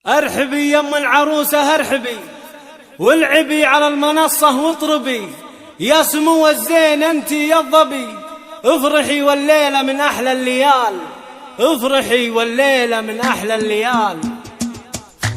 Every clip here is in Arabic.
ارحبي يم العروسة ارحبي، والعبي على المنصة واطربي، يا سمو الزين انتي يا الظبي، افرحي والليلة من احلى الليال، افرحي والليلة من احلى الليال.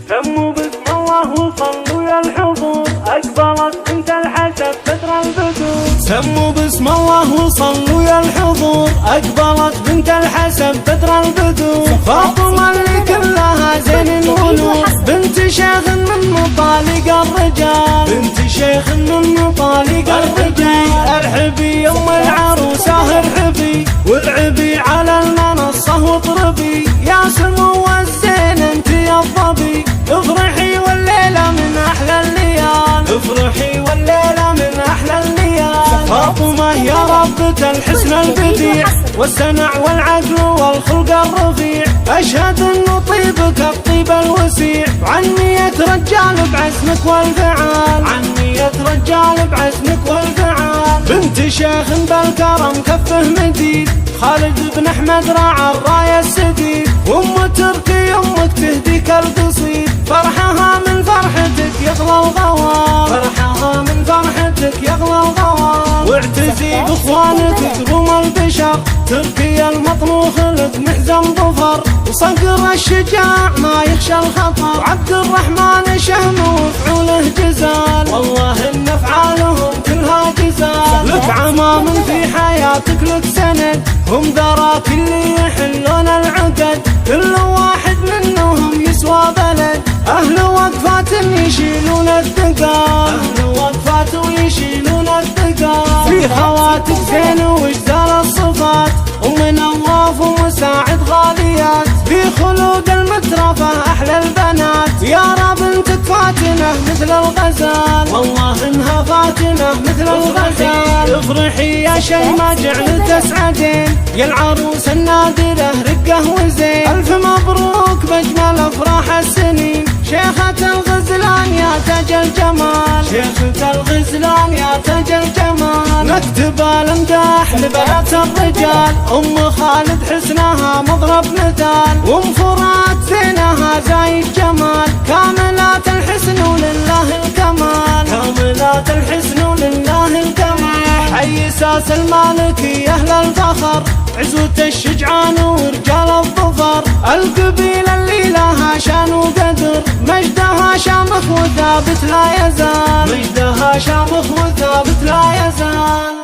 سموا بسم الله وصلوا يا الحضور، اقبلت بنت الحسن بدر البدور. سموا بسم الله وصلوا يا الحضور، اقبلت بنت الحسن بدر البدور. فاطمة اللي كلها زين الولود، بنت شيخ من مطالق الرجال، بنت شيخ من مطالق الرجال. ارحبي يم العروسة ارحبي، والعبي على المنصة واطربي، يا سمو الزين انتي يا الظبي، افرحي والليلة من احلى الليال، افرحي والليلة من احلى الليال. فاطمة يا ربة الحسن البديع، والسمع والعقل والخلق الرفيع، اشهد انه طيبك الطيب الوسيع، عنية رجال بعزمك والفعال، عنية رجال بعزمك والفعال. بنت شيخ بالكرم كفه مديد، خالد بن احمد راعى الراية السديد، وام تركي امك تهديك القصيد، فرحها من فرحتك يغلى الغوار، فرحها من فرحتك يغلى الغوار. واعتزي باخوانك كروم البشر، تركي المطموخ لك محزن ظفر، وصقر الشجاع ما يخشى الخطر، وعبد الرحمن شهم وفعوله جزال، والله ان افعالهم كلها جزال. لك عمام في حياتك لك سند، هم ذراك اللي يحلون العقد، كل واحد منهم يسوى بلد، اهل وقفات يشيلون الثقال، اهل وقفات ويشيلون الثقال. في خواتك زين وجزال الصفات، ام نواف ومساعد غاليات، في خلود المترفة احلى البنات، يا رب انتك فاتنة مثل الغزال، والله انها فاتنة مثل الغزال. افرحي يا شيماء جعل تسعدين، يا العروس النادرة رقه وزين، الف مبروك باجمل افراح السنين، شيخة الغزلان يا تاج الجمال، شيخة الغزلان يا تاج الجمال. نكتب الامداح لبنات الرجال، ام خالد حسنها مضرب مثال، وام فرات زينها زايد جمال، كاملات الحسن ولله الكمال، كاملات الحسن ولله الكمال. حي ساس المالكي اهل الفخر، عزوة الشجعان ورجال الظفر، القبيلة اللي لها شان وقدر، مجدها شامخ وثابت لا يزال، مجدها شامخ وثابت لا يزال.